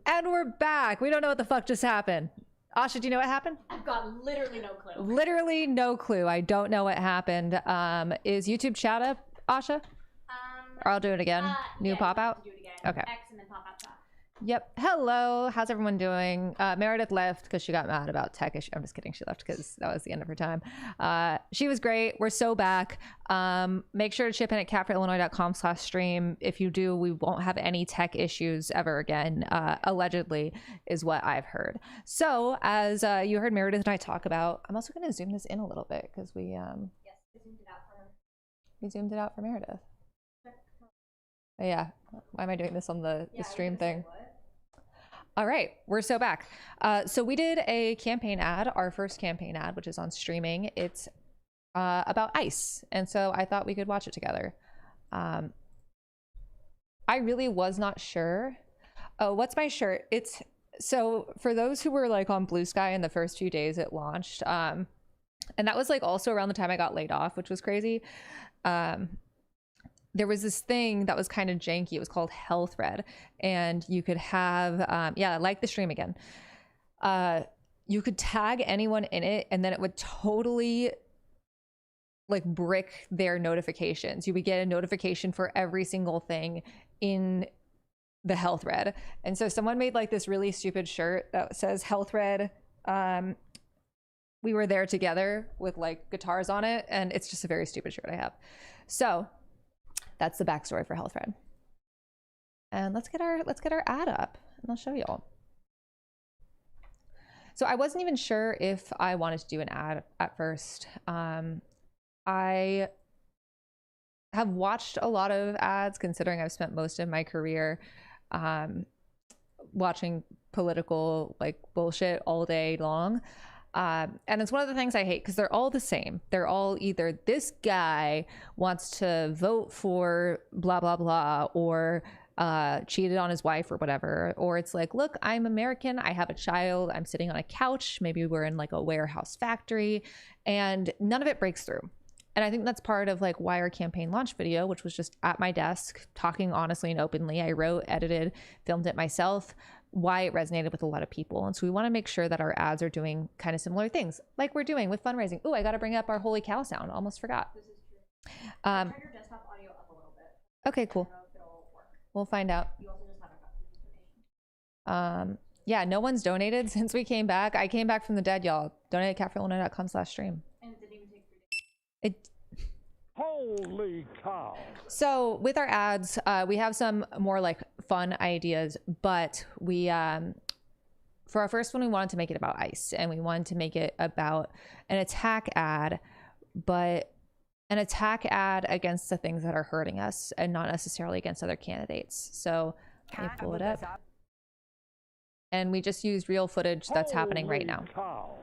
And we're back. We don't know what the fuck just happened. Asha, do you know what happened? I've got literally no clue. Literally no clue. I don't know what happened. Is YouTube chat up, Asha? Or I'll do it again. New pop out? Do it again. Okay. X and then pop out top. Yep. Hello. How's everyone doing? Meredith left because she got mad about tech issue. I'm just kidding. She left because that was the end of her time. She was great. We're so back. Make sure to chip in at catforillinois.com/stream. If you do, we won't have any tech issues ever again. Allegedly is what I've heard. So as you heard Meredith and I talk about, I'm also going to zoom this in a little bit because we Yes, we zoomed it out for her. we zoomed it out for Meredith. Oh, yeah. Why am I doing this on the stream thing? All right, we're so back. So we did a campaign ad, our first campaign ad, which is on streaming. It's about ice. And so I thought we could watch it together. I really was not sure. Oh, what's my shirt? It's so for those who were like on Blue Sky in the first few days it launched. And that was like also around the time I got laid off, which was crazy. There was this thing that was kind of janky. It was called Health Red, and you could have, yeah, like the stream again. You could tag anyone in it, and then it would totally like brick their notifications. You would get a notification for every single thing in the Health Red. And so someone made like this really stupid shirt that says Health Red. We were there together with like guitars on it, and it's just a very stupid shirt I have. So that's the backstory for Health Red. And let's get our ad up and I'll show y'all. So I wasn't even sure if I wanted to do an ad at first. I have watched a lot of ads considering I've spent most of my career watching political like bullshit all day long. And it's one of the things I hate because they're all the same. They're all either this guy wants to vote for blah, blah, blah, or cheated on his wife or whatever. Or it's like, look, I'm American. I have a child. I'm sitting on a couch. Maybe we're in like a warehouse factory, and none of it breaks through. And I think that's part of like why our campaign launch video, which was just at my desk, talking honestly and openly. I wrote, edited, filmed it myself, why it resonated with a lot of people. And so we want to make sure that our ads are doing kind of similar things like we're doing with fundraising. Oh, I got to bring up our holy cow sound. Almost forgot. This is true. Turn your desktop audio up a little bit. Okay, cool. I don't know if it'll work. We'll find out. You also just haven't gotten information. Yeah, no one's donated since we came back. I came back from the dead, y'all. Donate at catforillinois.com/stream. And it didn't even take 3 days. It Holy cow. So with our ads, we have some more like fun ideas, but we, for our first one, we wanted to make it about ice, and we wanted to make it about an attack ad, but an attack ad against the things that are hurting us and not necessarily against other candidates. So let me pull it up. And we just used real footage that's happening right now. Cow.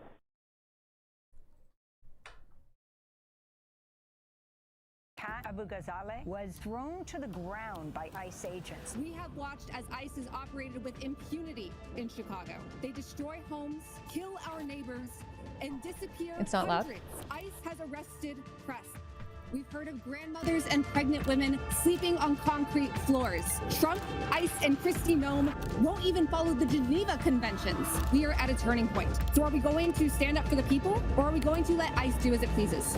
Kat Abu Ghazaleh was thrown to the ground by ICE agents. We have watched as ICE is operated with impunity in Chicago. They destroy homes, kill our neighbors, and disappear It's not loud. hundreds. ICE has arrested press. We've heard of grandmothers and pregnant women sleeping on concrete floors. Trump, ICE, and Kristi Noem won't even follow the Geneva Conventions. We are at a turning point. So are we going to stand up for the people, or are we going to let ICE do as it pleases?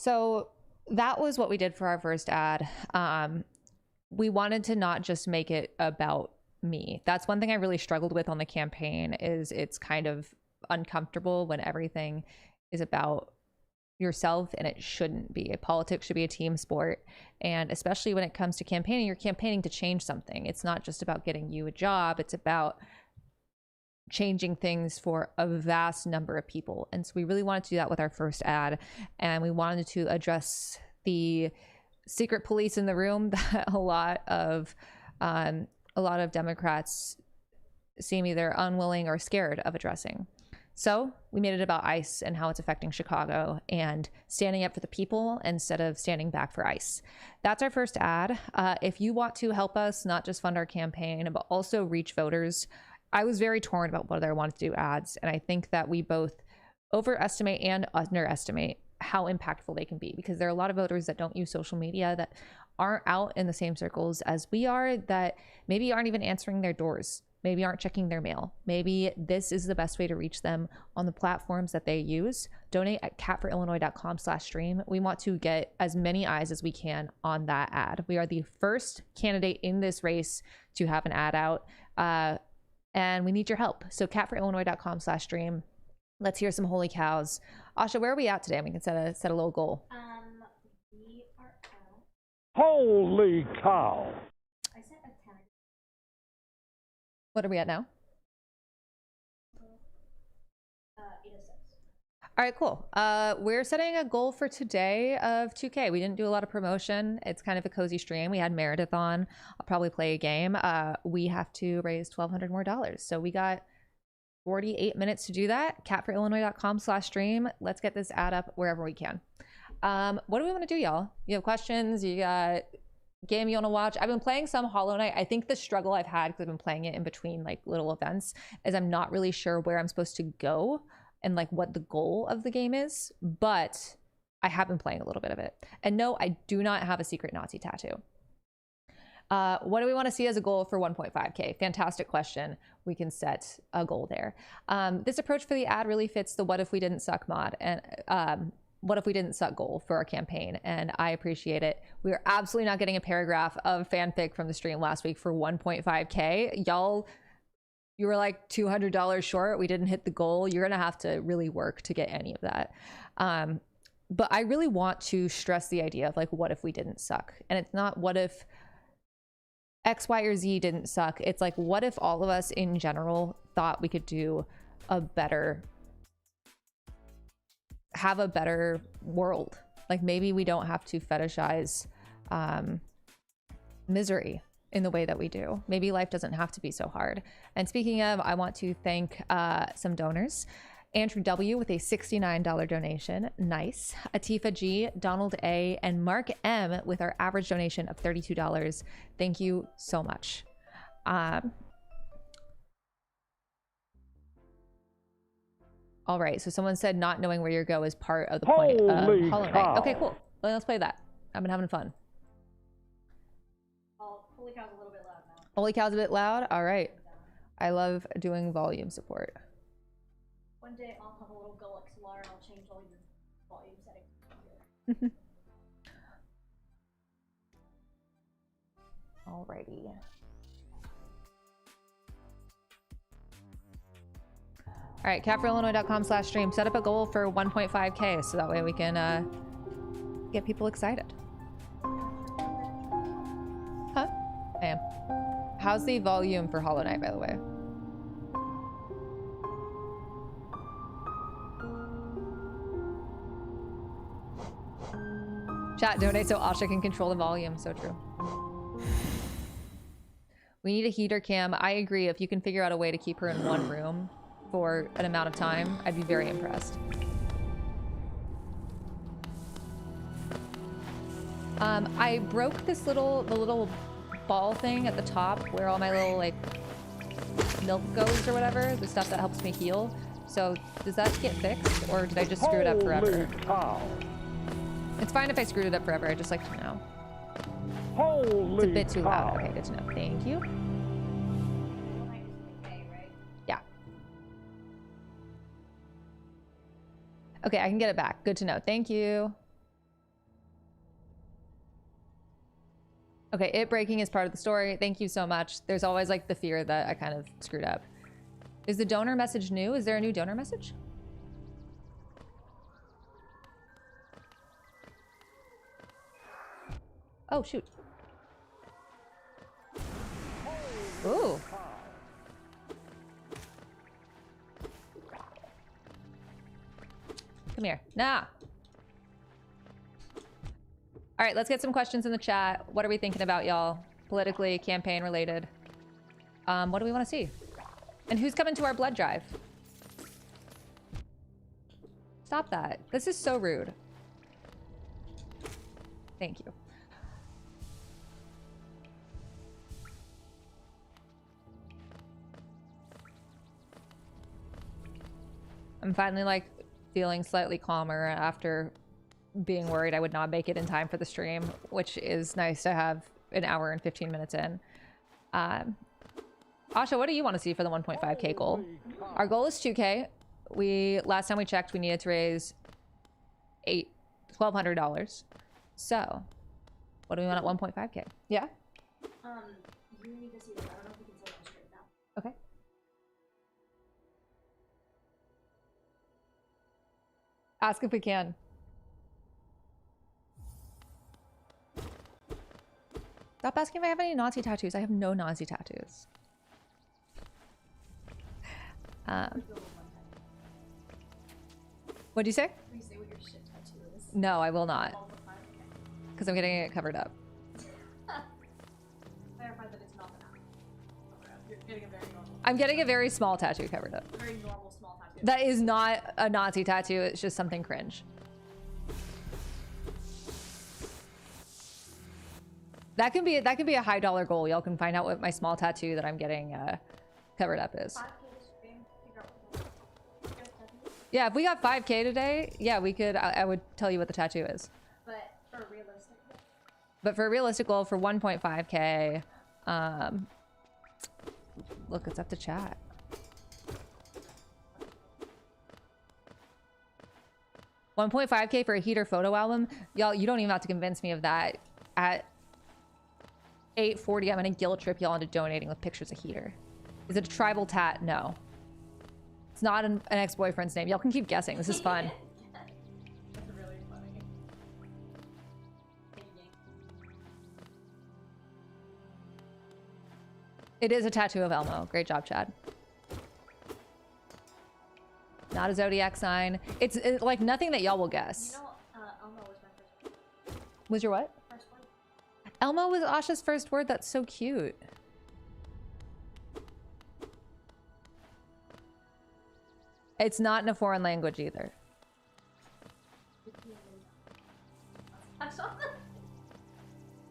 So that was what we did for our first ad. We wanted to not just make it about me. That's one thing I really struggled with on the campaign, is it's kind of uncomfortable when everything is about yourself, and it shouldn't be. Politics should be a team sport. And especially when it comes to campaigning, you're campaigning to change something. It's not just about getting you a job. It's about changing things for a vast number of people. And so we really wanted to do that with our first ad, and we wanted to address the secret police in the room that a lot of Democrats seem either unwilling or scared of addressing. So we made it about ICE and how it's affecting Chicago and standing up for the people instead of standing back for ICE. That's our first ad. If you want to help us not just fund our campaign, but also reach voters, I was very torn about whether I wanted to do ads. And I think that we both overestimate and underestimate how impactful they can be, because there are a lot of voters that don't use social media, that aren't out in the same circles as we are, that maybe aren't even answering their doors, maybe aren't checking their mail. Maybe this is the best way to reach them on the platforms that they use. Donate at catforillinois.com/stream. We want to get as many eyes as we can on that ad. We are the first candidate in this race to have an ad out, and we need your help. So catforillinois.com/stream. Let's hear some holy cows. Asha, where are we at today? We can set a little goal. We are at. Holy cow! I set a 10. What are we at now? 806. All right, cool. We're setting a goal for today of 2K. We didn't do a lot of promotion. It's kind of a cozy stream. We had Meredith on. I'll probably play a game. We have to raise $1,200 more. So we got 48 minutes to do that. catforillinois.com/stream. Let's get this ad up wherever we can. What do we want to do, y'all? You have questions? You got game you want to watch? I've been playing some Hollow Knight. I think the struggle I've had, because I've been playing it in between like little events, is I'm not really sure where I'm supposed to go and like what the goal of the game is, but I have been playing a little bit of it. And no, I do not have a secret Nazi tattoo. What do we want to see as a goal for 1.5K? Fantastic question. We can set a goal there. This approach for the ad really fits the what if we didn't suck mod and what if we didn't suck goal for our campaign, and I appreciate it. We are absolutely not getting a paragraph of fanfic from the stream last week for 1.5K. Y'all, you were like $200 short. We didn't hit the goal. You're gonna have to really work to get any of that. But I really want to stress the idea of like, what if we didn't suck? And it's not what if X, Y, or Z didn't suck. It's like, what if all of us in general thought we could do a better, have a better world? Like maybe we don't have to fetishize misery in the way that we do. Maybe life doesn't have to be so hard. And speaking of, I want to thank some donors. Andrew W. with a $69 donation. Nice. Atifa G, Donald A, and Mark M with our average donation of $32. Thank you so much. All right, so someone said not knowing where you go is part of the point of Hollow Knight. Okay, cool. Well, let's play that. I've been having fun. Holy cow's a little bit loud now. Holy cow's a bit loud? All right. I love doing volume support. One day I'll have a little go XLR and I'll change all your volume settings. Alrighty. All right, catforillinois.com/stream. Set up a goal for 1.5K so that way we can get people excited. Huh? I am. How's the volume for Hollow Knight, by the way? Chat, donate so Asha can control the volume. So true. We need a heater cam. I agree. If you can figure out a way to keep her in one room for an amount of time, I'd be very impressed. I broke this the little ball thing at the top where all my little like milk goes or whatever, the stuff that helps me heal. So does that get fixed, or did I just screw it up forever? Holy cow! It's fine if I screwed it up forever. I just like to know. Holy It's a bit too cow. loud. Okay, good to know. Thank you. Yeah. Okay, I can get it back. Good to know. Thank you. Okay, it breaking is part of the story. Thank you so much. There's always like the fear that I kind of screwed up. Is the donor message new? Is there a new donor message? Oh, shoot. Ooh. Come here. Nah. All right, let's get some questions in the chat. What are we thinking about, y'all? Politically, campaign related. What do we want to see? And who's coming to our blood drive? Stop that. This is so rude. Thank you. I'm finally like feeling slightly calmer after being worried I would not make it in time for the stream, which is nice to have an hour and 15 minutes in. Asha, what do you want to see for the 1.5k goal? Our goal is 2k. Last time we checked, we needed to raise $1,200. So, what do we want at 1.5k? Yeah? You need to see this. I don't know if you can say that straight now. Okay. Ask if we can. Stop asking if I have any Nazi tattoos. I have no Nazi tattoos. What'd you say? Please say what your shit tattoo is. No, I will not. All the time. Okay. Because I'm getting it covered up. Clarify that it's not an You're getting a very normal, I'm getting a very small tattoo covered up. very normal small tattoo. That is not a Nazi tattoo. It's just something cringe. That can be a high dollar goal. Y'all can find out what my small tattoo that I'm getting covered up is. 5K to stream. Figure out what the tattoo. Yeah, if we got 5k today, yeah, we could. I would tell you what the tattoo is. But for realistic. But for a realistic goal for 1.5k, look, it's up to chat. $1.5k for a heater photo album. Y'all, you don't even have to convince me of that. At 8:40, I'm gonna guilt trip y'all into donating with pictures of heater. Is it a tribal tat? No. It's not an ex-boyfriend's name. Y'all can keep guessing. This is fun. That's really funny. It is a tattoo of Elmo. Great job, Chad. Not a zodiac sign. It's like nothing that y'all will guess. You know, Elmo was my first Was your what? word. Elmo was Asha's first word. That's so cute. It's not in a foreign language either. I saw that.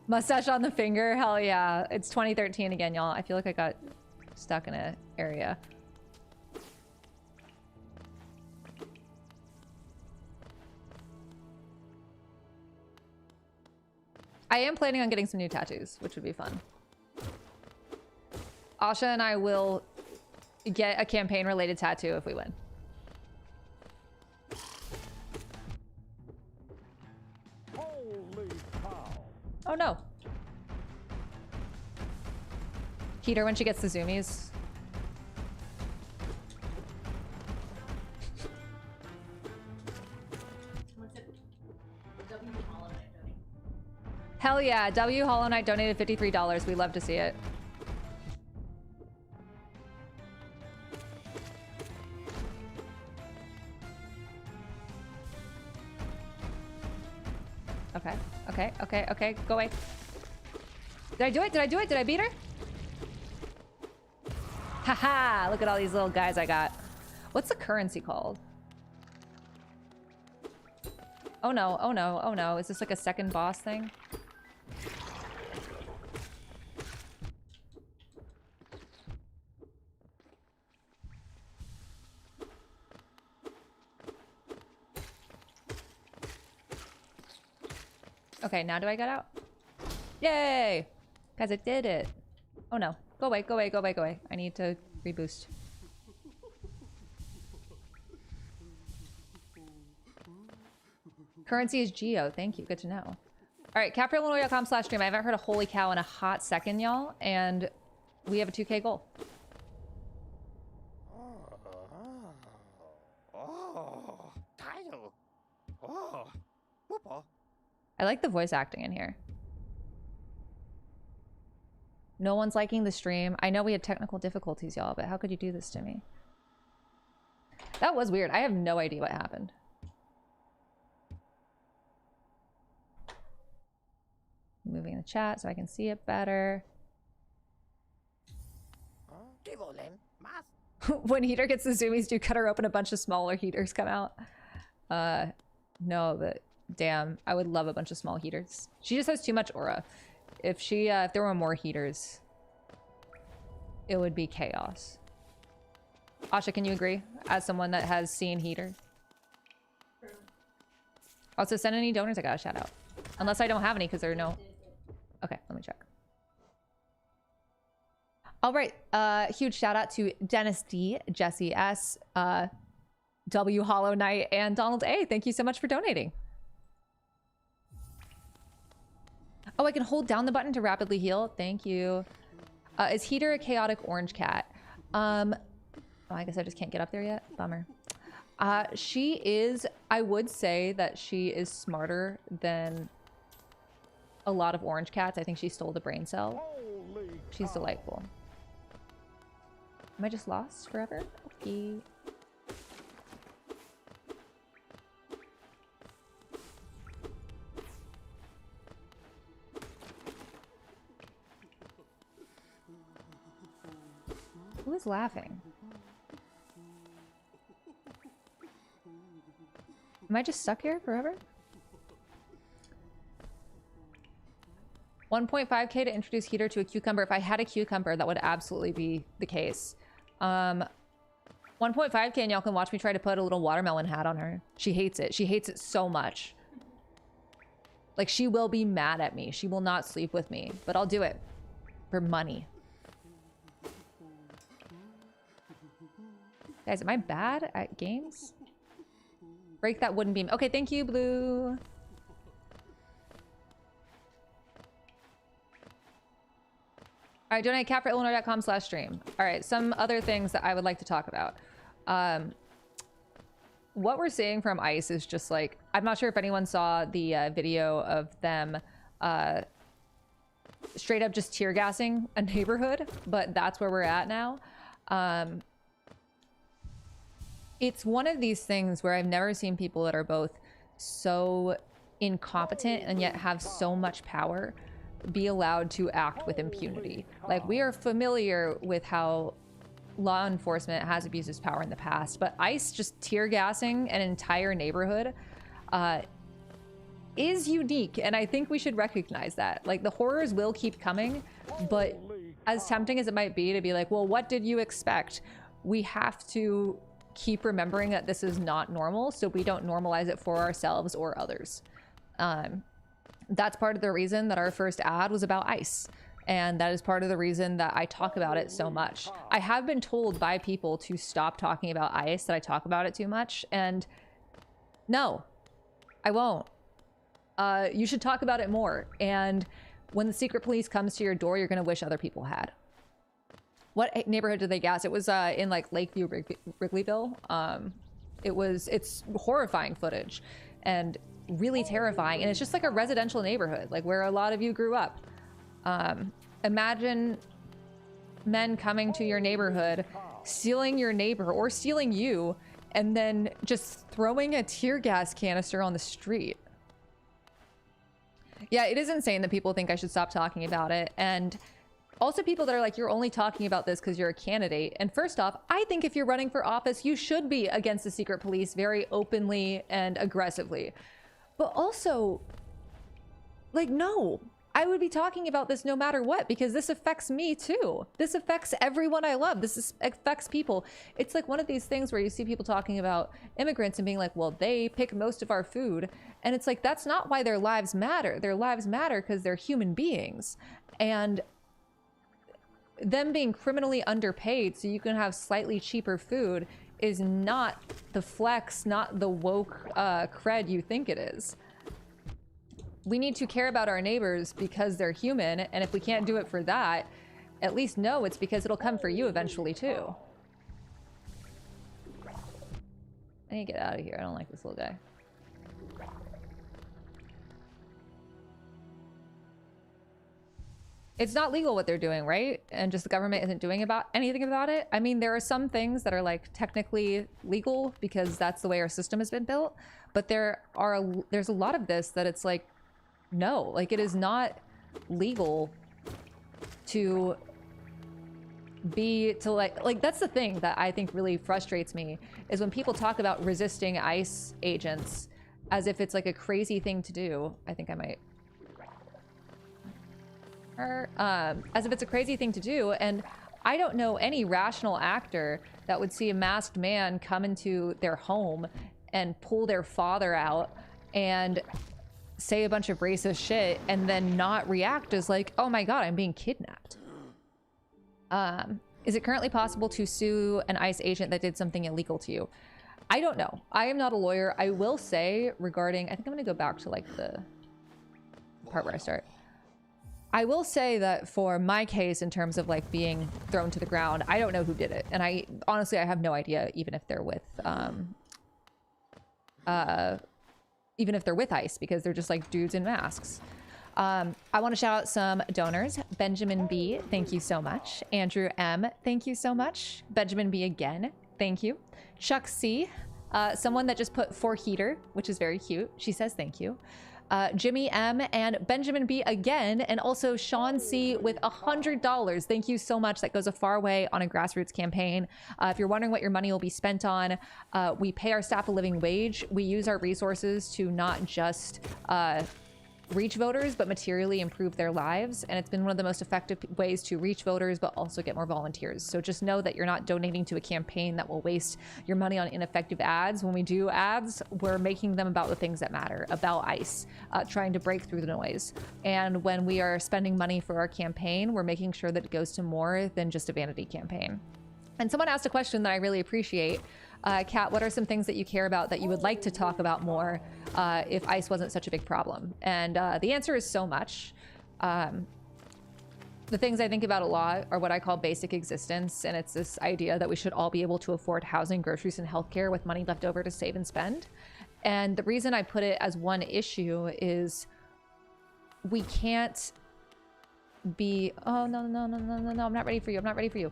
Mustache on the finger. Hell yeah. It's 2013 again, y'all. I feel like I got stuck in an area. I am planning on getting some new tattoos, which would be fun. Asha and I will get a campaign-related tattoo if we win. Holy cow. Oh no. Heater when she gets the zoomies. Someone said W Hollow Knight donate. Hell yeah. W Hollow Knight donated $53. We love to see it. Okay. Okay. Okay. Okay. Go away. Did I do it? Did I do it? Did I beat her? Haha. Look at all these little guys I got. What's the currency called? Oh no. Oh no. Oh no. Is this like a second boss thing? Okay, now do I get out? Yay! Guys, I did it. Oh no. Go away, go away, go away, go away. I need to reboost. Currency is Geo. Thank you. Good to know. All right, capitillinois.com/stream. I haven't heard a holy cow in a hot second, y'all. And we have a 2K goal. Title. Oh, whoopa. I like the voice acting in here. No one's liking the stream. I know we had technical difficulties, y'all, but how could you do this to me? That was weird. I have no idea what happened. Moving the chat so I can see it better. When Heater gets the zoomies, do cut her open, a bunch of smaller heaters come out? No, but damn, I would love a bunch of small heaters. She just has too much aura. If there were more heaters, it would be chaos. Asha, can you agree? As someone that has seen Heater. Also, send any donors I got a shout out. Unless I don't have any because there are no... Okay, let me check. All right. Huge shout out to Dennis D, Jesse S, W Hollow Knight, and Donald A. Thank you so much for donating. Oh, I can hold down the button to rapidly heal. Thank you. Is Heater a chaotic orange cat? Oh, I guess I just can't get up there yet. Bummer. She is, I would say that she is smarter than a lot of orange cats. I think she stole the brain cell. She's delightful. Am I just lost forever? Okay. Who is laughing? Am I just stuck here forever? 1.5k to introduce Heater to a cucumber. If I had a cucumber, that would absolutely be the case. 1.5k and y'all can watch me try to put a little watermelon hat on her. She hates it. She hates it so much. Like, she will be mad at me. She will not sleep with me, but I'll do it for money. Guys, am I bad at games? Break that wooden beam. Okay, thank you, Blue. All right, donate cat4illinois.com/stream. All right, some other things that I would like to talk about. What we're seeing from ICE is just like, I'm not sure if anyone saw the video of them straight up just tear gassing a neighborhood, but that's where we're at now. It's one of these things where I've never seen people that are both so incompetent and yet have so much power be allowed to act with impunity. Like, we are familiar with how law enforcement has abused its power in the past, but ICE just tear gassing an entire neighborhood is unique, and I think we should recognize that. Like, the horrors will keep coming, but as tempting as it might be to be like, well, what did you expect? We have to keep remembering that this is not normal, so we don't normalize it for ourselves or others. That's part of the reason that our first ad was about ICE. And that is part of the reason that I talk about it so much. I have been told by people to stop talking about ICE, that I talk about it too much. And no, I won't. You should talk about it more. And when the secret police comes to your door, you're going to wish other people had. What neighborhood did they gas? It was in like Lakeview, Wrigleyville. It's horrifying footage and really terrifying. And it's just like a residential neighborhood, like where a lot of you grew up. Imagine men coming to your neighborhood, stealing your neighbor or stealing you, and then just throwing a tear gas canister on the street. Yeah, it is insane that people think I should stop talking about it. And also people that are like, you're only talking about this because you're a candidate. And first off, I think if you're running for office, you should be against the secret police very openly and aggressively. But also, like, no. I would be talking about this no matter what, because this affects me too. This affects everyone I love. Affects people. It's like one of these things where you see people talking about immigrants and being like, well, they pick most of our food. And it's like, that's not why their lives matter. Their lives matter because they're human beings. And them being criminally underpaid so you can have slightly cheaper food is not the flex, not the woke cred you think it is. We need to care about our neighbors because they're human, and if we can't do it for that, at least know it's because it'll come for you eventually too. I need to get out of here. I don't like this little guy. It's not legal what they're doing, right? And just the government isn't doing anything about it. I mean, there are some things that are like technically legal because that's the way our system has been built, but there's a lot of this that it's like, no, like it is not legal to like that's the thing that I think really frustrates me is when people talk about resisting ICE agents as if it's like a crazy thing to do. I think I might as if it's a crazy thing to do, and I don't know any rational actor that would see a masked man come into their home and pull their father out and say a bunch of racist shit and then not react as like, oh my god, I'm being kidnapped. Is it currently possible to sue an ICE agent that did something illegal to you? I don't know. I am not a lawyer. I will say regarding, I think I'm gonna go back to like the part where I start. I will say that for my case, in terms of like being thrown to the ground, I don't know who did it. And I honestly, I have no idea, even if they're with, ICE, because they're just like dudes in masks. I want to shout out some donors. Benjamin B, thank you so much. Andrew M, thank you so much. Benjamin B again, thank you. Chuck C, someone that just put for heater, which is very cute. She says thank you. Jimmy M and Benjamin B again, and also Sean C with $100. Thank you so much. That goes a far way on a grassroots campaign. If you're wondering what your money will be spent on, we pay our staff a living wage. We use our resources to not just reach voters, but materially improve their lives. And it's been one of the most effective ways to reach voters, but also get more volunteers. So just know that you're not donating to a campaign that will waste your money on ineffective ads. When we do ads, we're making them about the things that matter, about ICE, trying to break through the noise. And when we are spending money for our campaign, we're making sure that it goes to more than just a vanity campaign. And someone asked a question that I really appreciate. Kat, what are some things that you care about that you would like to talk about more if ICE wasn't such a big problem? And the answer is so much. The things I think about a lot are what I call basic existence. And it's this idea that we should all be able to afford housing, groceries, and healthcare with money left over to save and spend. And the reason I put it as one issue is we can't be, oh, no, I'm not ready for you.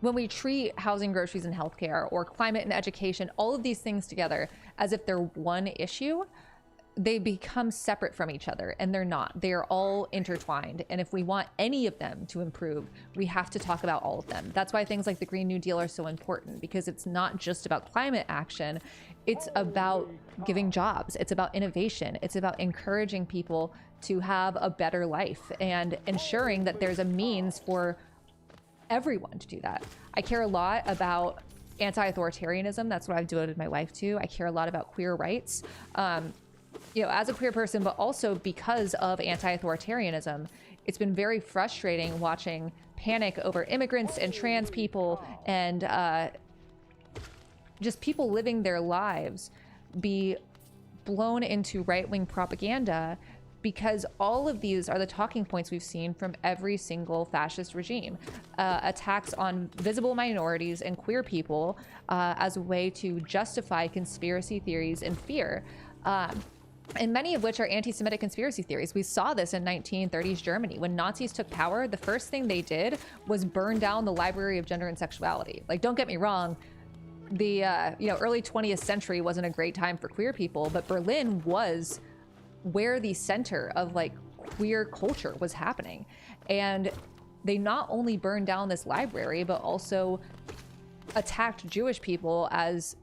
When we treat housing, groceries, and healthcare, or climate and education, all of these things together as if they're one issue, they become separate from each other, and they're not. They are all intertwined. And if we want any of them to improve, we have to talk about all of them. That's why things like the Green New Deal are so important, because it's not just about climate action. It's about giving jobs. It's about innovation. It's about encouraging people to have a better life and ensuring that there's a means for everyone to do that. I care a lot about anti-authoritarianism. That's what I've devoted my life to. I care a lot about queer rights. As a queer person, but also because of anti-authoritarianism, it's been very frustrating watching panic over immigrants and trans people and just people living their lives be blown into right-wing propaganda, because all of these are the talking points we've seen from every single fascist regime. Attacks on visible minorities and queer people as a way to justify conspiracy theories and fear. And many of which are anti-Semitic conspiracy theories. We saw this in 1930s Germany. When Nazis took power, the first thing they did was burn down the Library of Gender and Sexuality. Like, don't get me wrong, the early 20th century wasn't a great time for queer people, but Berlin was where the center of like queer culture was happening. And they not only burned down this library, but also attacked Jewish people as,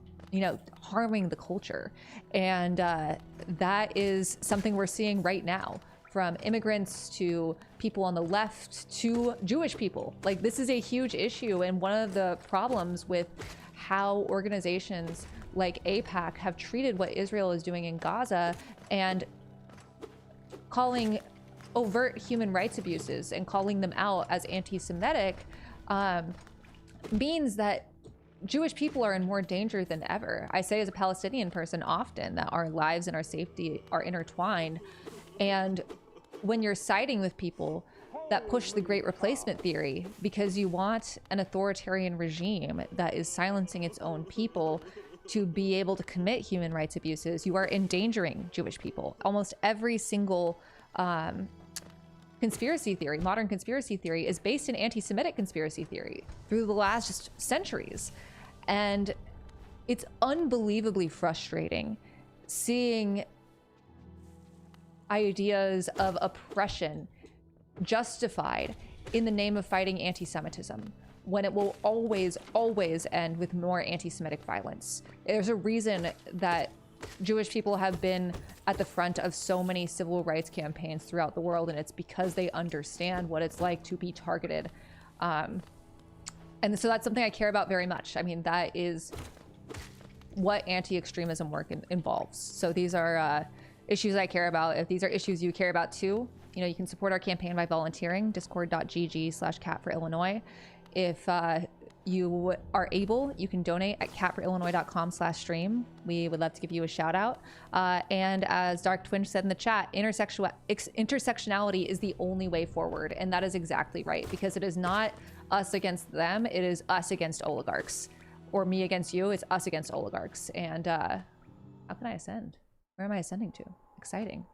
harming the culture. And that is something we're seeing right now, from immigrants to people on the left to Jewish people. Like, this is a huge issue. And one of the problems with how organizations like AIPAC have treated what Israel is doing in Gaza and calling overt human rights abuses and calling them out as anti-Semitic means that Jewish people are in more danger than ever. I say as a Palestinian person often that our lives and our safety are intertwined. And when you're siding with people that push the Great Replacement theory because you want an authoritarian regime that is silencing its own people to be able to commit human rights abuses, you are endangering Jewish people. Almost every single conspiracy theory, modern conspiracy theory, is based in anti-Semitic conspiracy theory through the last just centuries. And it's unbelievably frustrating seeing ideas of oppression justified in the name of fighting anti-Semitism, when it will always, always end with more anti-Semitic violence. There's a reason that Jewish people have been at the front of so many civil rights campaigns throughout the world, and it's because they understand what it's like to be targeted. And so that's something I care about very much. I mean, that is what anti-extremism work involves. So these are issues I care about. If these are issues you care about too, you know, you can support our campaign by volunteering, discord.gg/catforillinois. If you are able, you can donate at catforillinois.com/stream. We would love to give you a shout out. And as Dark Twinge said in the chat, intersectionality is the only way forward. And that is exactly right, because it is not us against them. It is us against oligarchs, or me against you. It's us against oligarchs. And how can I ascend? Where am I ascending to? Exciting.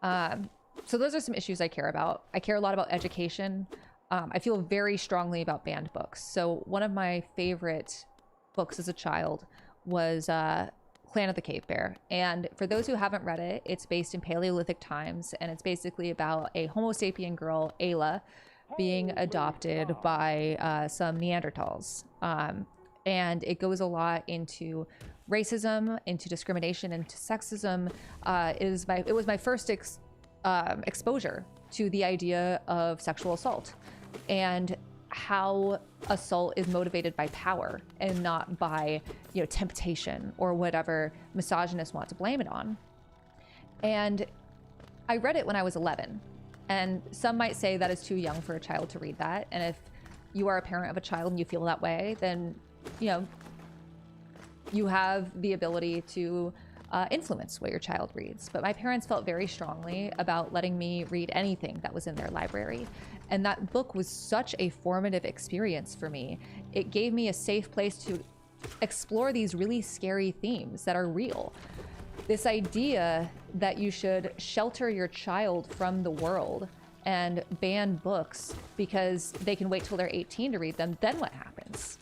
So those are some issues I care about. I care a lot about education. I feel very strongly about banned books. So one of my favorite books as a child was Clan of the Cave Bear. And for those who haven't read it, it's based in Paleolithic times, and it's basically about a Homo sapien girl, Ayla, being adopted by some Neanderthals. And it goes a lot into racism, into discrimination, into sexism. It was my first exposure to the idea of sexual assault and how assault is motivated by power and not by, you know, temptation or whatever misogynists want to blame it on. And I read it when I was 11, and some might say that is too young for a child to read that. And if you are a parent of a child and you feel that way, then, you know, you have the ability to influence what your child reads. But my parents felt very strongly about letting me read anything that was in their library. And that book was such a formative experience for me. It gave me a safe place to explore these really scary themes that are real. This idea that you should shelter your child from the world and ban books because they can wait till they're 18 to read them, then what happens?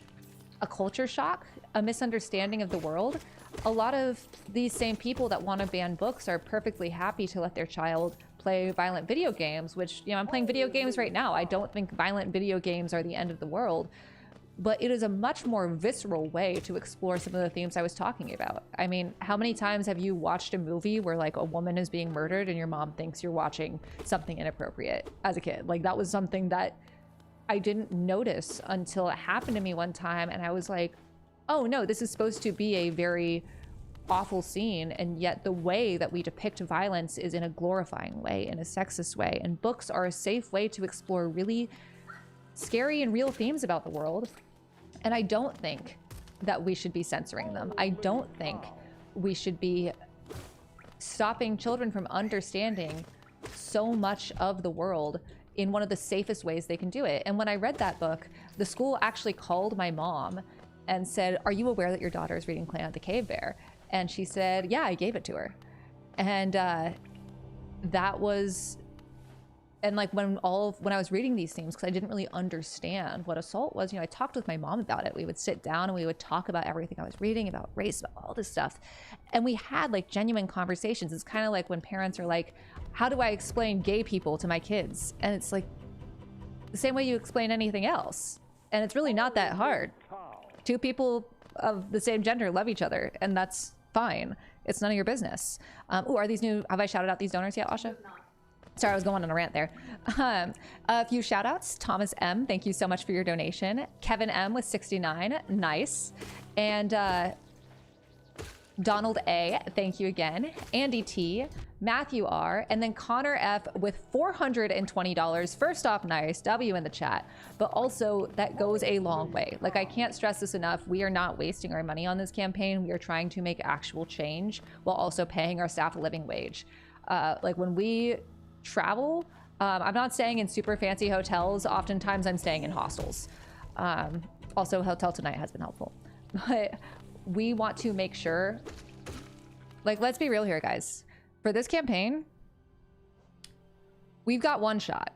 A culture shock? A misunderstanding of the world? A lot of these same people that want to ban books are perfectly happy to let their child play violent video games, which, you know, I'm playing video games right now. I don't think violent video games are the end of the world, but it is a much more visceral way to explore some of the themes I was talking about. I mean, how many times have you watched a movie where like a woman is being murdered and your mom thinks you're watching something inappropriate as a kid? Like, that was something that I didn't notice until it happened to me one time, and I was like, oh no, this is supposed to be a very awful scene, and yet the way that we depict violence is in a glorifying way, in a sexist way. And books are a safe way to explore really scary and real themes about the world. And I don't think that we should be censoring them. I don't think we should be stopping children from understanding so much of the world in one of the safest ways they can do it. And when I read that book, the school actually called my mom and said, "Are you aware that your daughter is reading Clan of the Cave Bear?" And she said, "Yeah, I gave it to her." And that was, and like when I was reading these themes, because I didn't really understand what assault was, you know, I talked with my mom about it. We would sit down and we would talk about everything I was reading, about race, about all this stuff. And we had like genuine conversations. It's kind of like when parents are like, how do I explain gay people to my kids? And it's like the same way you explain anything else. And it's really not that hard. Two people of the same gender love each other, and that's fine. It's none of your business. Oh, are these new? Have I shouted out these donors yet, Asha? Sorry, I was going on a rant there. A few shout outs. Thomas M, thank you so much for your donation. Kevin M with 69, nice. And Donald A, thank you again. Andy T, Matthew R, and then Connor F with $420. First off, nice, W in the chat, but also that goes a long way. Like, I can't stress this enough. We are not wasting our money on this campaign. We are trying to make actual change while also paying our staff a living wage. Like, when we travel, I'm not staying in super fancy hotels. Oftentimes I'm staying in hostels. Also, Hotel Tonight has been helpful, but we want to make sure, like, let's be real here, guys. For this campaign, we've got one shot.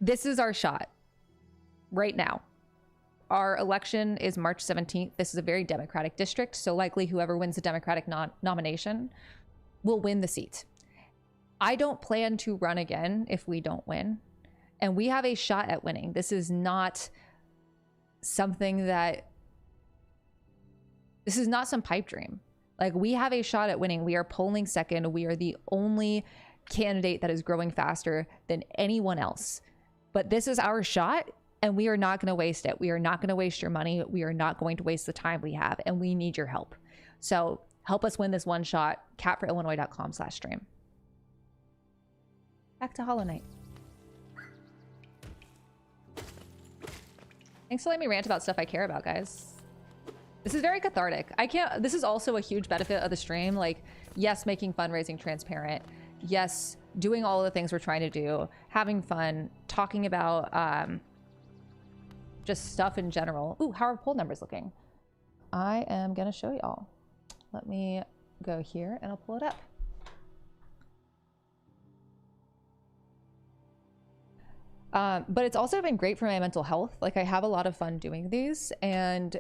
This is our shot right now. Our election is March 17th. This is a very Democratic district, so likely whoever wins the Democratic nomination will win the seat. I don't plan to run again if we don't win, and we have a shot at winning. This is not something that, this is not some pipe dream. Like, we have a shot at winning. We are polling second. We are the only candidate that is growing faster than anyone else. But this is our shot, and we are not going to waste it. We are not going to waste your money. We are not going to waste the time we have, and we need your help. So help us win this one shot. catforillinois.com/stream. Back to Hollow Knight. Thanks for letting me rant about stuff I care about, guys. This is very cathartic. This is also a huge benefit of the stream. Like, yes, making fundraising transparent. Yes, doing all of the things we're trying to do. Having fun. Talking about just stuff in general. Ooh, how are poll numbers looking? I am going to show y'all. Let me go here and I'll pull it up. But it's also been great for my mental health. Like, I have a lot of fun doing these, and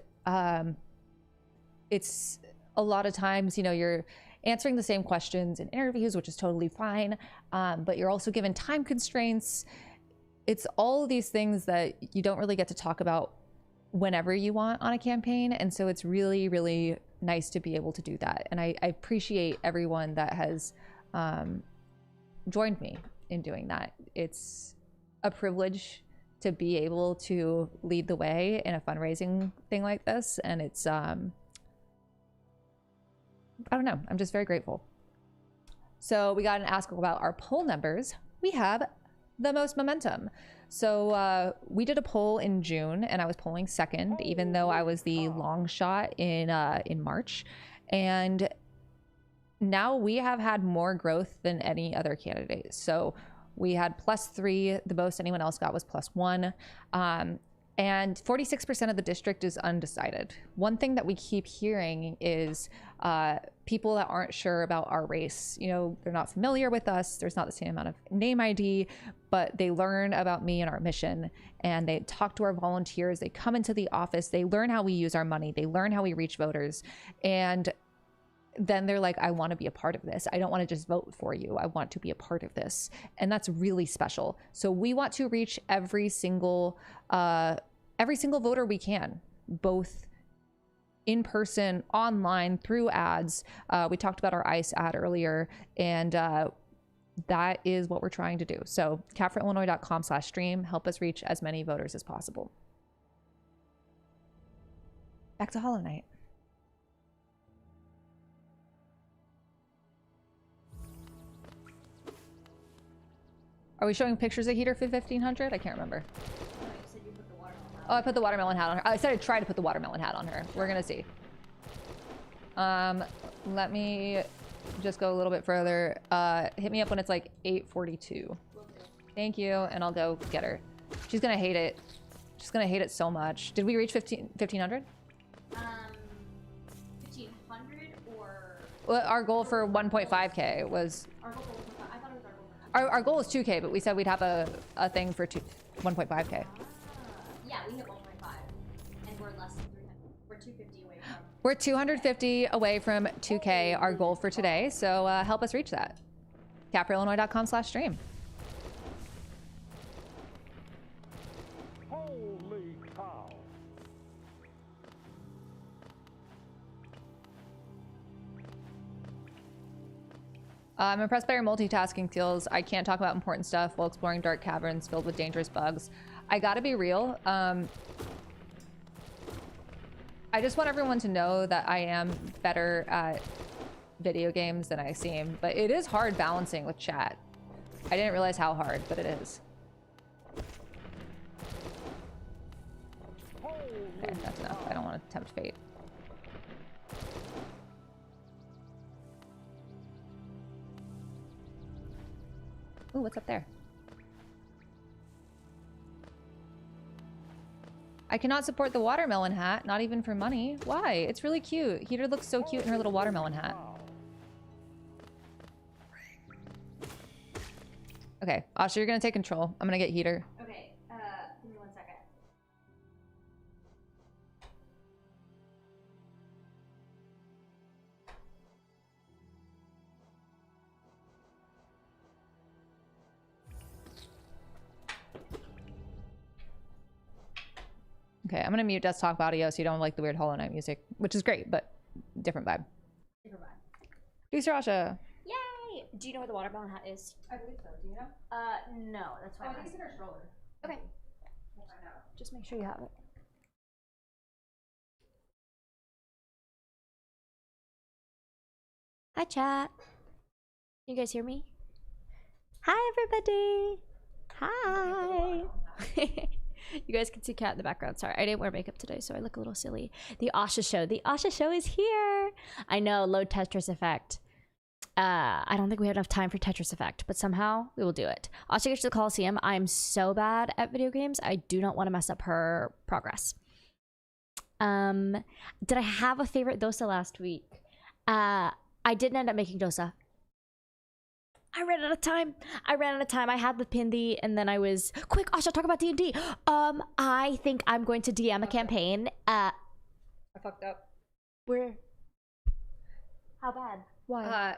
it's a lot of times, you know, you're answering the same questions in interviews, which is totally fine. But you're also given time constraints. It's all of these things that you don't really get to talk about whenever you want on a campaign. And so it's really, really nice to be able to do that. And I appreciate everyone that has joined me in doing that. It's a privilege to be able to lead the way in a fundraising thing like this. And it's, I don't know, I'm just very grateful. So we got an ask about our poll numbers. We have the most momentum. So we did a poll in June, and I was polling second, even though I was the long shot in March. And now we have had more growth than any other candidate. So we had +3. The most anyone else got was +1. And 46% of the district is undecided. One thing that we keep hearing is people that aren't sure about our race. You know, they're not familiar with us. There's not the same amount of name ID, but they learn about me and our mission, and they talk to our volunteers. They come into the office. They learn how we use our money. They learn how we reach voters. And then they're like, I want to be a part of this. I don't want to just vote for you. I want to be a part of this. And that's really special. So we want to reach every single voter we can, both in person, online, through ads. We talked about our ICE ad earlier, and that is what we're trying to do. So catforillinois.com/stream, help us reach as many voters as possible. Back to Hollow Knight. Are we showing pictures of Heater for 1500? I can't remember. Oh, I put the watermelon hat on her. I said I'd try to put the watermelon hat on her. We're gonna see. Let me just go a little bit further. Hit me up when it's like 8:42. Thank you, and I'll go get her. She's gonna hate it. She's gonna hate it so much. Did we reach 1500? 1500 or... Well, our goal for 1.5K was... Our goal was 1.5. I thought it was our goal. Our goal is 2K, but we said we'd have a thing for 1.5K. Yeah, we hit 1.5, and we're less than 300. We're 250 away from... We're 250 away from 2K, our goal for today. So help us reach that. catforillinois.com/stream. Holy cow. I'm impressed by your multitasking skills. I can't talk about important stuff while exploring dark caverns filled with dangerous bugs. I gotta be real. I just want everyone to know that I am better at video games than I seem, but it is hard balancing with chat. I didn't realize how hard, but it is. Okay, that's enough. I don't want to tempt fate. Ooh, what's up there? I cannot support the watermelon hat, not even for money. Why? It's really cute. Heater looks so cute in her little watermelon hat. Okay, Asha, you're gonna take control. I'm gonna get Heater. Okay, give me 1 second. Okay, I'm gonna mute desktop audio so you don't like the weird Hollow Knight music, which is great, but different vibe. Different vibe. Producer Asha. Yay! Do you know where the watermelon hat is? I believe so. Do you know? No, that's fine. in her stroller. Okay. Just make sure you have it. Hi, chat. You guys hear me? Hi, everybody. Hi. You guys can see Cat in the background. Sorry, I didn't wear makeup today, so I look a little silly. The Asha show. The Asha show is here. I know, load Tetris Effect. I don't think we have enough time for Tetris Effect, but somehow we will do it. Asha gets to the Coliseum. I'm so bad at video games. I do not want to mess up her progress. Did I have a favorite dosa last week? I didn't end up making dosa. I ran out of time. I had the pindi, and then I was quick. Asha, talk about D&D. I think I'm going to DM a campaign. I fucked up. Where? How bad? Why?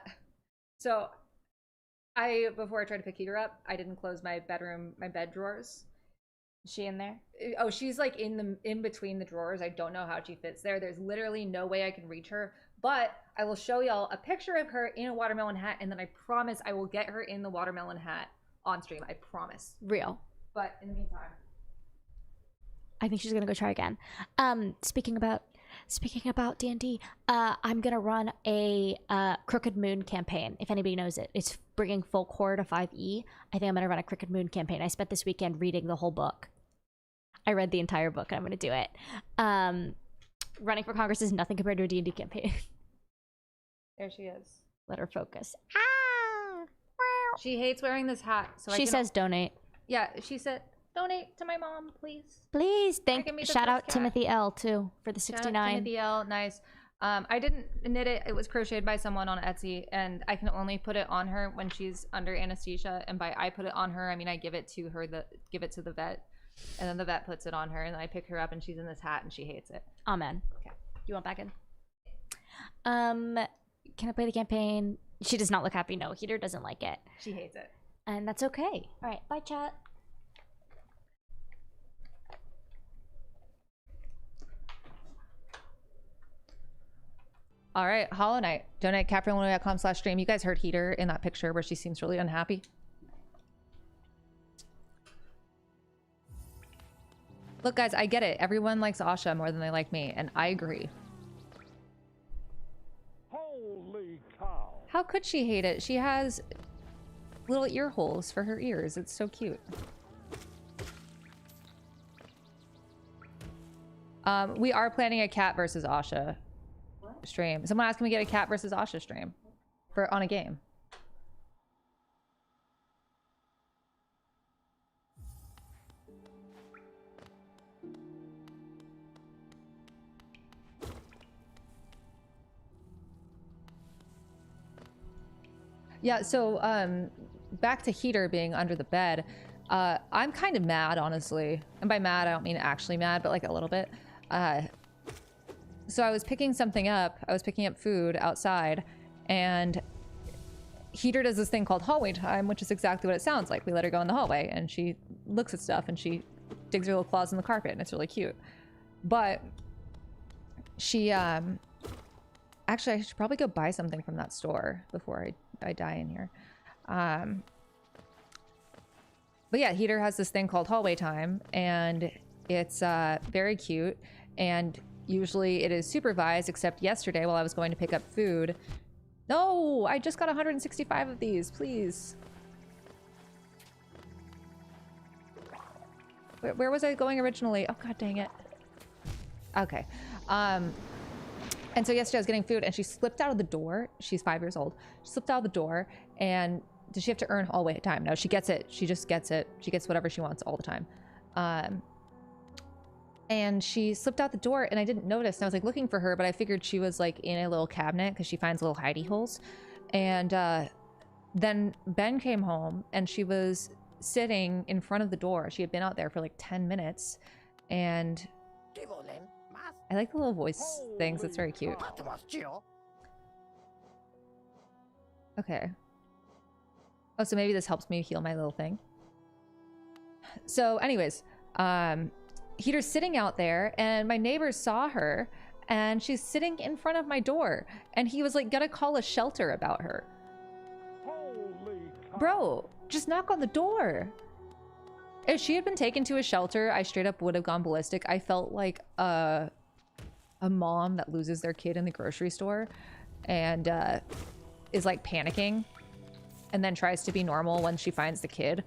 So before I tried to pick Heater up, I didn't close my bed drawers. Is she in there? Oh, she's like in between the drawers. I don't know how she fits there. There's literally no way I can reach her. But I will show y'all a picture of her in a watermelon hat, and then I promise I will get her in the watermelon hat on stream. I promise. Real. But in the meantime, I think she's gonna go try again. Speaking about D&D, I'm gonna run a Crooked Moon campaign. If anybody knows it, it's bringing full core to 5e. I think I'm gonna run a Crooked Moon campaign. I spent this weekend reading the whole book. I read the entire book, and I'm gonna do it. Running for Congress is nothing compared to a D&D campaign. there she is. Let her focus. She hates wearing this hat. So She says donate. Yeah, she said donate to my mom, please. Please. Shout out cat. Timothy L too for the 69. Shout out Timothy L, nice. I didn't knit it. It was crocheted by someone on Etsy, and I can only put it on her when she's under anesthesia. And by I put it on her, I mean I give it to her, give it to the vet, and then the vet puts it on her, and then I pick her up, and she's in this hat, and she hates it. Amen. Okay. You want back in? Can I play the campaign? She does not look happy. No, Heater doesn't like it. She hates it. And that's okay. All right. Bye, chat. All right, Hollow Knight. Donate capronwillow.com/stream. You guys heard Heater in that picture where she seems really unhappy. Look, guys, I get it. Everyone likes Asha more than they like me, and I agree. Holy cow. How could she hate it? She has little ear holes for her ears. It's so cute. We are planning a cat versus Asha stream. Someone asked, can we get a cat versus Asha stream on a game? Yeah, so back to Heater being under the bed. I'm kind of mad, honestly. And by mad, I don't mean actually mad, but like a little bit. So I was picking something up. I was picking up food outside, and Heater does this thing called hallway time, which is exactly what it sounds like. We let her go in the hallway, and she looks at stuff, and she digs her little claws in the carpet, and it's really cute. But she, actually, I should probably go buy something from that store before I die in here. But yeah, Heater has this thing called hallway time, and it's very cute, and usually it is supervised, except yesterday while I was going to pick up food. No, I just got 165 of these, please. Where was I going originally? Oh, god dang it. Okay. And so yesterday I was getting food, and she slipped out of the door. She's 5 years old. She slipped out of the door, and does she have to earn hallway time? No, she gets it. She just gets it. She gets whatever she wants all the time. And she slipped out the door, and I didn't notice. And I was like looking for her, but I figured she was like in a little cabinet because she finds little hidey holes. And then Ben came home, and she was sitting in front of the door. She had been out there for like 10 minutes, and I like the little voice things. It's very cute. Okay. Oh, so maybe this helps me heal my little thing. So anyways, Heater's sitting out there, and my neighbors saw her, and she's sitting in front of my door, and he was like gonna call a shelter about her. Holy cow. Bro, just knock on the door. If she had been taken to a shelter, I straight up would have gone ballistic. I felt like a mom that loses their kid in the grocery store and is like panicking and then tries to be normal when she finds the kid.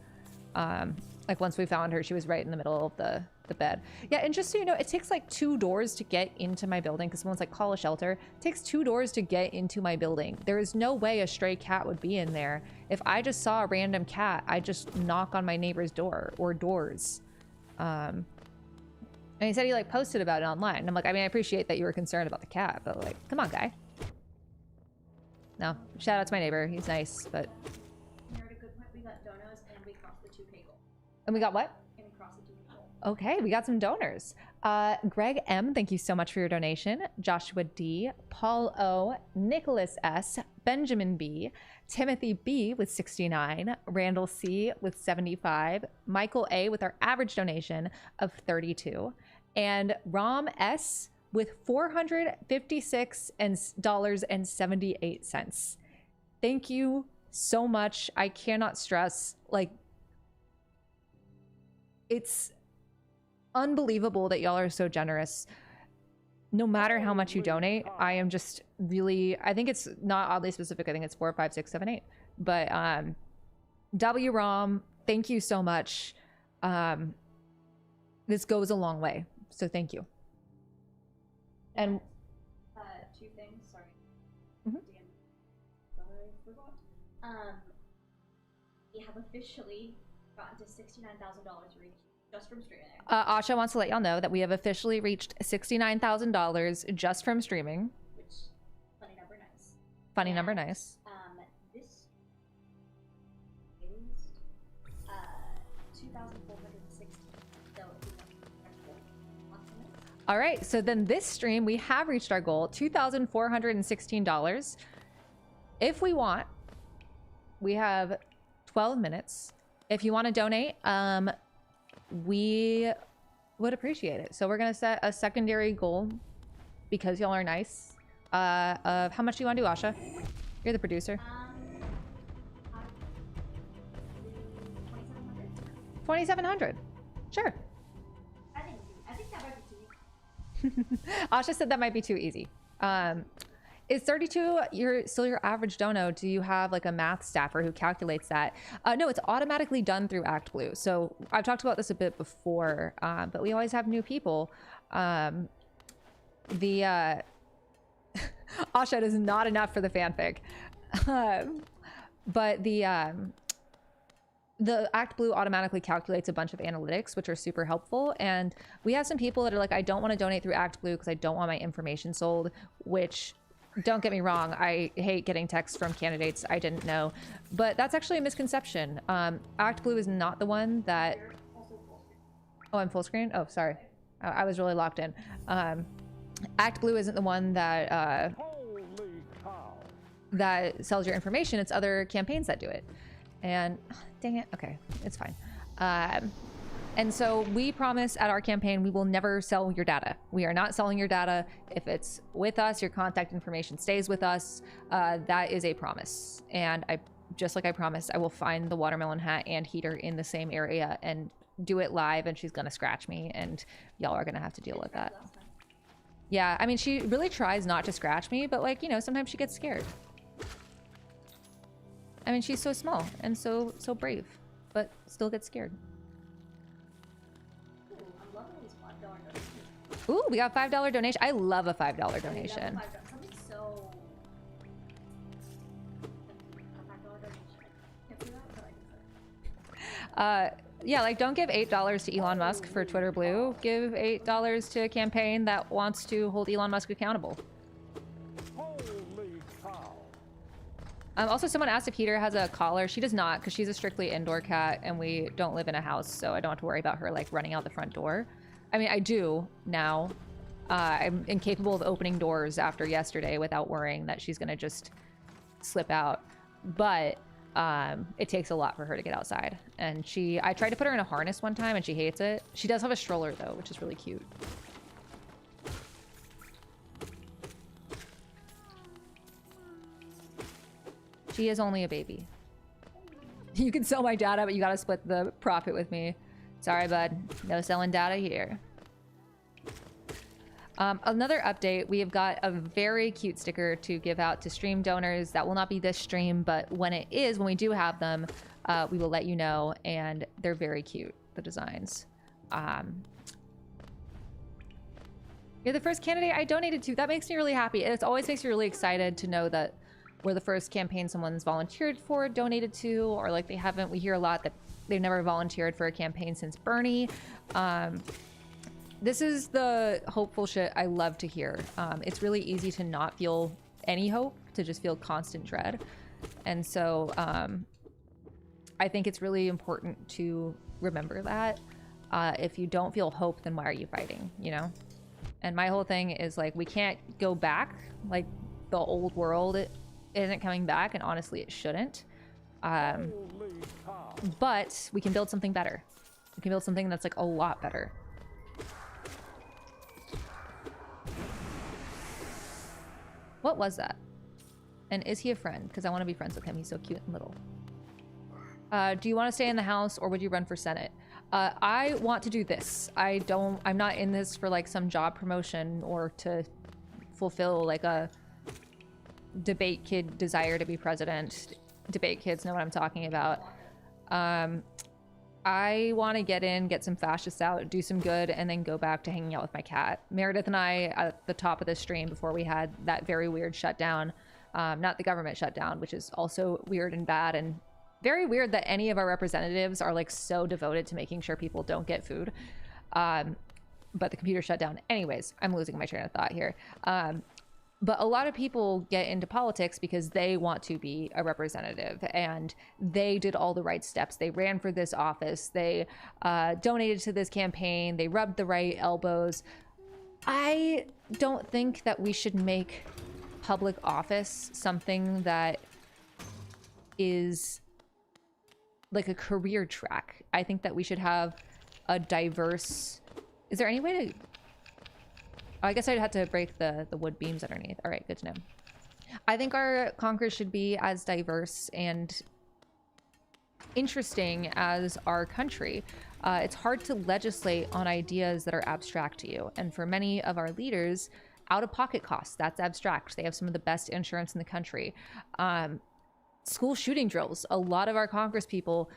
Like once we found her, she was right in the middle of the bed. Yeah, and just so you know, it takes like 2 doors to get into my building because someone's like, call a shelter. It takes 2 doors to get into my building. There is no way a stray cat would be in there. If I just saw a random cat, I just knock on my neighbor's door or doors. And he said he like posted about it online. And I'm like, I mean, I appreciate that you were concerned about the cat, but like, come on, guy. No, shout out to my neighbor. He's nice, but. You're at a good point. We got donos and we crossed the 2K goal. And we got what? And we crossed the 2K goal. Okay, we got some donors. Greg M, thank you so much for your donation. Joshua D, Paul O, Nicholas S, Benjamin B, Timothy B with 69, Randall C with 75, Michael A with our average donation of 32, and Rom S with $456.78. Thank you so much. I cannot stress, like, it's unbelievable that y'all are so generous. No matter how much you donate, I am just really, I think it's not oddly specific. I think it's 4, 5, 6, 7, 8. But WROM, thank you so much. This goes a long way. So thank you. And 2 things, sorry. Mhm. Damn. I forgot. We have officially gotten to $69,000 reach just from streaming. Asha wants to let y'all know that we have officially reached $69,000 just from streaming. Which, funny number, nice. Funny number, nice. This is 2,460. So All right, so then this stream, we have reached our goal, $2,416. If we want, we have 12 minutes. If you want to donate, we would appreciate it. So we're going to set a secondary goal, because y'all are nice, of how much do you want to do, Asha? You're the producer. 2,700. Sure. I think that might be too easy. Asha said that might be too easy. Is 32 still your average dono? Do you have like a math staffer who calculates that? No, it's automatically done through ActBlue. So I've talked about this a bit before, but we always have new people. Asha, it is not enough for the fanfic. But the ActBlue automatically calculates a bunch of analytics, which are super helpful. And we have some people that are like, I don't want to donate through ActBlue because I don't want my information sold, which, don't get me wrong, I hate getting texts from candidates I didn't know. But that's actually a misconception. ActBlue is not the one that... Oh, I'm full screen? Oh, sorry. I was really locked in. ActBlue isn't the one that... Holy cow. that sells your information. It's other campaigns that do it. And dang it. Okay, it's fine. And so we promise at our campaign, we will never sell your data. We are not selling your data. If it's with us, your contact information stays with us. That is a promise. And just like I promised, I will find the watermelon hat and heater in the same area and do it live, and she's gonna scratch me, and y'all are gonna have to deal with that. Yeah, I mean, she really tries not to scratch me, but like, you know, sometimes she gets scared. I mean, she's so small and so brave, but still gets scared. I'm loving these $5 donations. Ooh, we got $5 donation. I love a $5 donation. Something so... a $5 donation. Can't do that, but I can say. Yeah, like, don't give $8 to Elon Musk for Twitter Blue. Give $8 to a campaign that wants to hold Elon Musk accountable. Holy cow. Also, someone asked if Heater has a collar. She does not, because she's a strictly indoor cat, and we don't live in a house, so I don't have to worry about her, like, running out the front door. I mean, I do now. I'm incapable of opening doors after yesterday without worrying that she's gonna just slip out. But it takes a lot for her to get outside. And I tried to put her in a harness one time, and she hates it. She does have a stroller, though, which is really cute. She is only a baby. You can sell my data, but you gotta split the profit with me. Sorry, bud. No selling data here. Another update, we have got a very cute sticker to give out to stream donors. That will not be this stream, but when it is, when we do have them, we will let you know, and they're very cute, the designs. You're the first candidate I donated to. That makes me really happy. It always makes me really excited to know that we're the first campaign someone's volunteered for, donated to, or like they haven't. We hear a lot that they've never volunteered for a campaign since Bernie. This is the hopeful shit I love to hear. It's really easy to not feel any hope, to just feel constant dread. And so I think it's really important to remember that. If you don't feel hope, then why are you fighting, you know? And my whole thing is like, we can't go back. Like the old world isn't coming back, and honestly it shouldn't. But we can build something better. We can build something that's like a lot better. What was that? And is he a friend? Because I want to be friends with him. He's so cute and little. Do you want to stay in the house, or would you run for Senate? I want to do this. I'm not in this for like some job promotion or to fulfill like a debate kid desire to be president. Debate kids know what I'm talking about. I want to get in, get some fascists out, do some good, and then go back to hanging out with my cat. Meredith and I, at the top of the stream before we had that very weird shutdown, not the government shutdown, which is also weird and bad, and very weird that any of our representatives are like so devoted to making sure people don't get food. But the computer shut down. Anyways, I'm losing my train of thought here. But a lot of people get into politics because they want to be a representative, and they did all the right steps. They ran for this office. They donated to this campaign. They rubbed the right elbows. I don't think that we should make public office something that is like a career track. I think that we should have a diverse... Is there any way to... I guess I'd have to break the wood beams underneath. All right, good to know. I think our Congress should be as diverse and interesting as our country. It's hard to legislate on ideas that are abstract to you. And for many of our leaders, out-of-pocket costs, that's abstract. They have some of the best insurance in the country. School shooting drills. A lot of our Congress people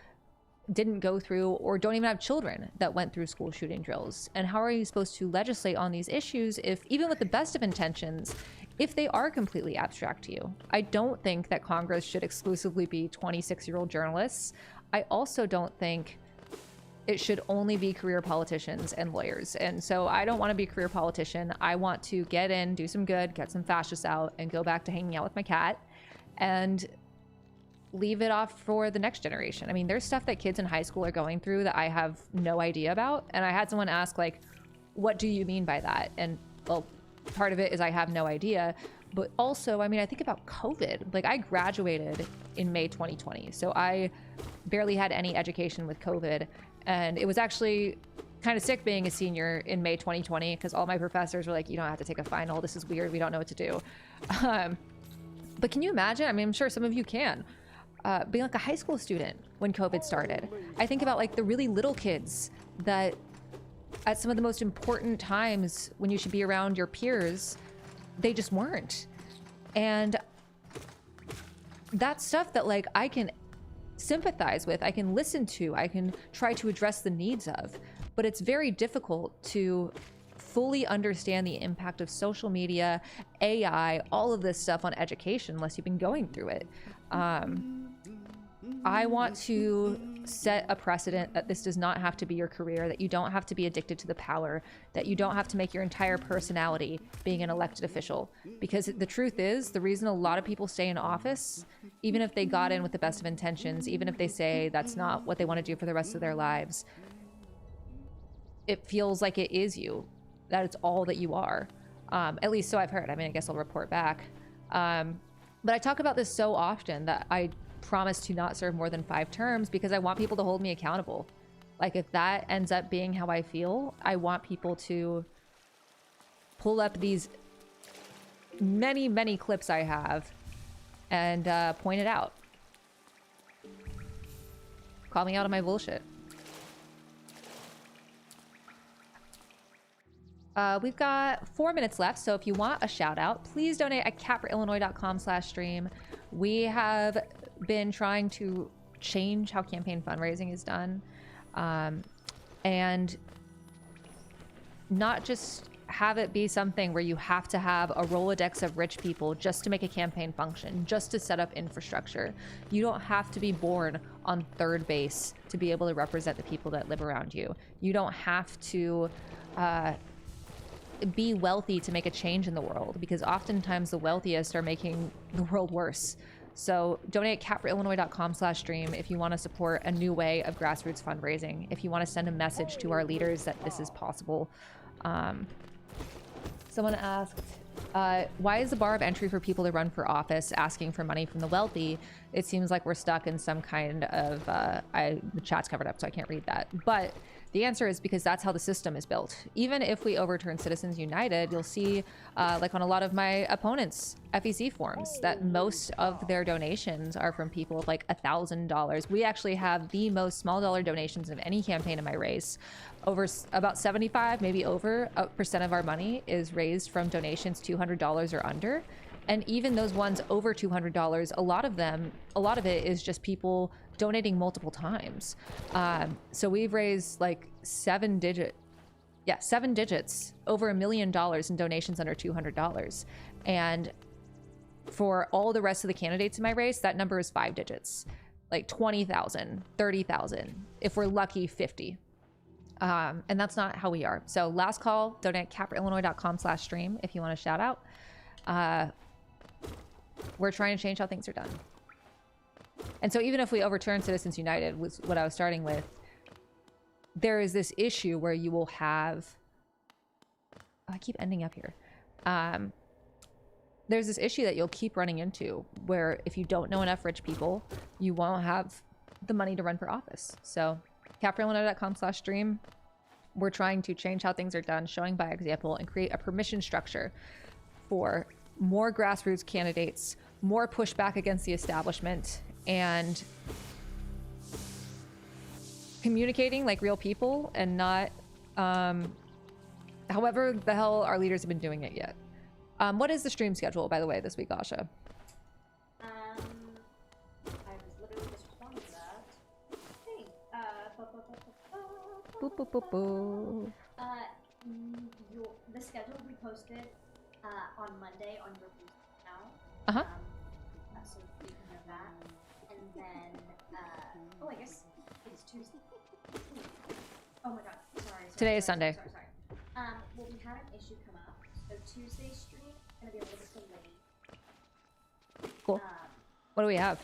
didn't go through or don't even have children that went through school shooting drills. And how are you supposed to legislate on these issues if, even with the best of intentions, if they are completely abstract to you? I don't think that Congress should exclusively be 26-year-old journalists. I also don't think it should only be career politicians and lawyers. And so I don't want to be a career politician. I want to get in, do some good, get some fascists out, and go back to hanging out with my cat and leave it off for the next generation. I mean, there's stuff that kids in high school are going through that I have no idea about. And I had someone ask, like, what do you mean by that? And, well, part of it is I have no idea. But also, I mean, I think about COVID. Like, I graduated in May 2020. So I barely had any education with COVID. And it was actually kind of sick being a senior in May 2020 because all my professors were like, you don't have to take a final. This is weird. We don't know what to do. But can you imagine? I mean, I'm sure some of you can. Being like a high school student when COVID started. I think about like the really little kids that at some of the most important times when you should be around your peers, they just weren't. And that's stuff that like I can sympathize with, I can listen to, I can try to address the needs of, but it's very difficult to fully understand the impact of social media, AI, all of this stuff on education unless you've been going through it. I want to set a precedent that this does not have to be your career, that you don't have to be addicted to the power, that you don't have to make your entire personality being an elected official. Because the truth is, the reason a lot of people stay in office, even if they got in with the best of intentions, even if they say that's not what they want to do for the rest of their lives, it feels like it is you, that it's all that you are. At least so I've heard. I mean, I guess I'll report back. But I talk about this so often that I promise to not serve more than 5 terms because I want people to hold me accountable. Like if that ends up being how I feel, I want people to pull up these many, many clips I have and point it out. Call me out on my bullshit. We've got 4 minutes left, so if you want a shout out, please donate at capreillinois.com/stream. We have been trying to change how campaign fundraising is done, and not just have it be something where you have to have a Rolodex of rich people just to make a campaign function, just to set up infrastructure. You don't have to be born on third base to be able to represent the people that live around you. You don't have to be wealthy to make a change in the world, because oftentimes the wealthiest are making the world worse. So donate at capreillinois.com/stream if you want to support a new way of grassroots fundraising, if you want to send a message to our leaders that this is possible. Someone asked, why is the bar of entry for people to run for office asking for money from the wealthy? It seems like we're stuck in some kind of, the chat's covered up, so I can't read that. But the answer is because that's how the system is built. Even if we overturn Citizens United, you'll see, like on a lot of my opponents' FEC forms, that most of their donations are from people of like $1,000. We actually have the most small dollar donations of any campaign in my race. Over about 75, maybe over % of our money is raised from donations $200 or under. And even those ones over $200, a lot of it is just people donating multiple times. So we've raised like 7 digits, over $1 million in donations under $200. And for all the rest of the candidates in my race, that number is 5 digits, like 20,000, 30,000. If we're lucky, 50. And that's not how we are. So last call, donate capreillinois.com/stream if you want to shout out. We're trying to change how things are done. And so even if we overturn Citizens United, was what I was starting with, there is this issue where you will have, I keep ending up here. There's this issue that you'll keep running into where if you don't know enough rich people, you won't have the money to run for office. So capreillinois.com/stream. We're trying to change how things are done, showing by example, and create a permission structure for more grassroots candidates, more pushback against the establishment, and communicating like real people and not however the hell our leaders have been doing it yet. What is the stream schedule, by the way, this week, Asha? I was literally just responding to that. Hey, Boop, boop, boop, boop. The schedule will be posted on Monday on your boost now. Uh-huh. So you can know that. And then, I guess it's Tuesday. Oh my god, sorry. Today is Sunday. Sorry. Well, we had an issue come up. So Tuesday's stream is going to be a little bit delayed. Cool. What do we have?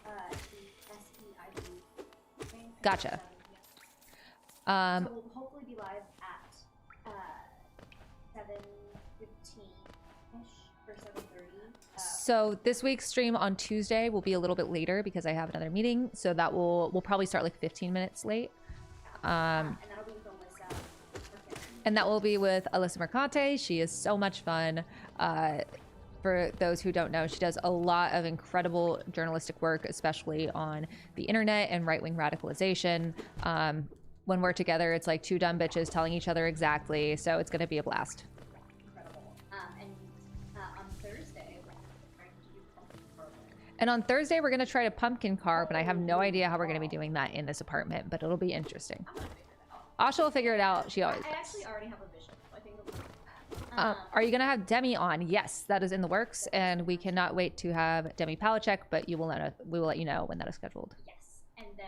The SEIB thing. Gotcha. So we'll hopefully be live at 7:15-ish or 7:30. So this week's stream on Tuesday will be a little bit later because I have another meeting. So that we'll probably start like 15 minutes late. And that'll be with Alyssa. And that will be with Alyssa Mercante. She is so much fun. For those who don't know, she does a lot of incredible journalistic work, especially on the internet and right-wing radicalization. When we're together, it's like two dumb bitches telling each other exactly. So it's going to be a blast. Incredible. And on Thursday, we're trying to do pumpkin carving. And on Thursday, we're going to try to pumpkin carve, and I have no idea how we're going to be doing that in this apartment, but it'll be interesting. I'm gonna figure it out. Asha will figure it out. She always I does. actually already have a vision, so I think it'll be Are you going to have Demi on? Yes, that is in the works, and we cannot wait to have Demi Palachek, but we will let you know when that is scheduled. yes. And then,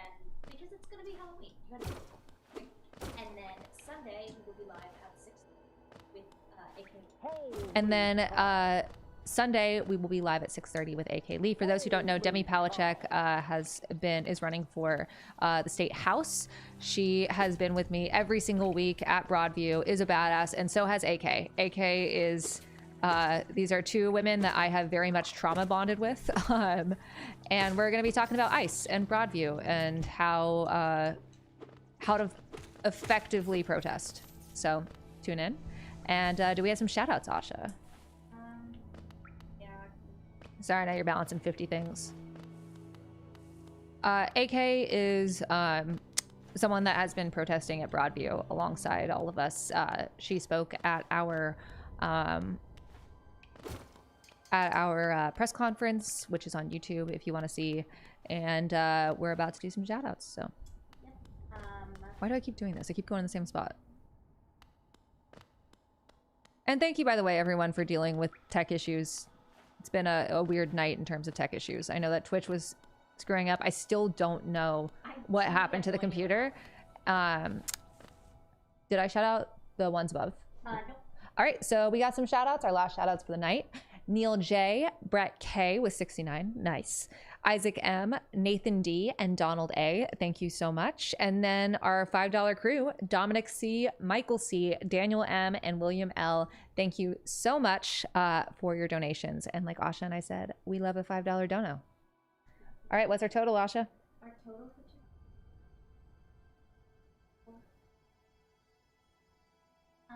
because it's gonna be Halloween, you gotta do it. And then Sunday, we will be live at 6 with AK. And then Sunday, we will be live at 6:30 with AK Lee. For those who don't know, Demi Palachek is running for the state house. She has been with me every single week at Broadview, is a badass, and so has AK. AK is, these are two women that I have very much trauma bonded with. And we're going to be talking about ICE and Broadview and how to effectively protest. So tune in. And do we have some shout outs, Asha? Yeah. Sorry, now you're balancing 50 things. AK is someone that has been protesting at Broadview alongside all of us. She spoke at our press conference, which is on YouTube if you want to see. And we're about to do some shout outs. So why do I keep doing this? I keep going in the same spot. And thank you, by the way, everyone, for dealing with tech issues. It's been a weird night in terms of tech issues. I know that Twitch was screwing up. I still don't know what happened to the computer. Did I shout out the ones above? No. All right, so we got some shout outs, our last shout outs for the night. Neil J, Brett K with 69, nice. Isaac M, Nathan D, and Donald A, thank you so much. And then our $5 crew, Dominic C, Michael C, Daniel M, and William L, thank you so much for your donations. And like Asha and I said, we love a $5 dono. All right, what's our total, Asha? Our total for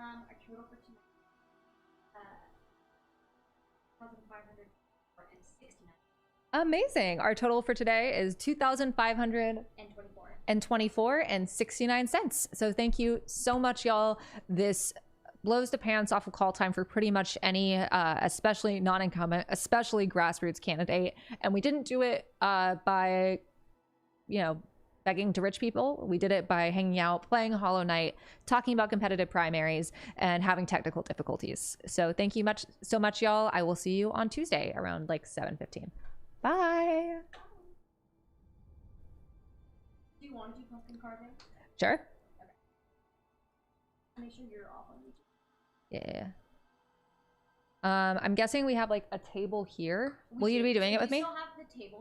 our total for tonight, 1,569 Amazing. Our total for today is $2,524 and 69 cents. So thank you so much, y'all. This blows the pants off of call time for pretty much any, especially non-incumbent, especially grassroots candidate. And we didn't do it by, you know, begging to rich people. We did it by hanging out, playing Hollow Knight, talking about competitive primaries, and having technical difficulties. So thank you so much, y'all. I will see you on Tuesday around like 7:15. Bye. Do you want to do pumpkin carving? Sure. Okay. Make sure you're off on YouTube. Yeah. I'm guessing we have like a table here. Will you be doing it with me? We still have the table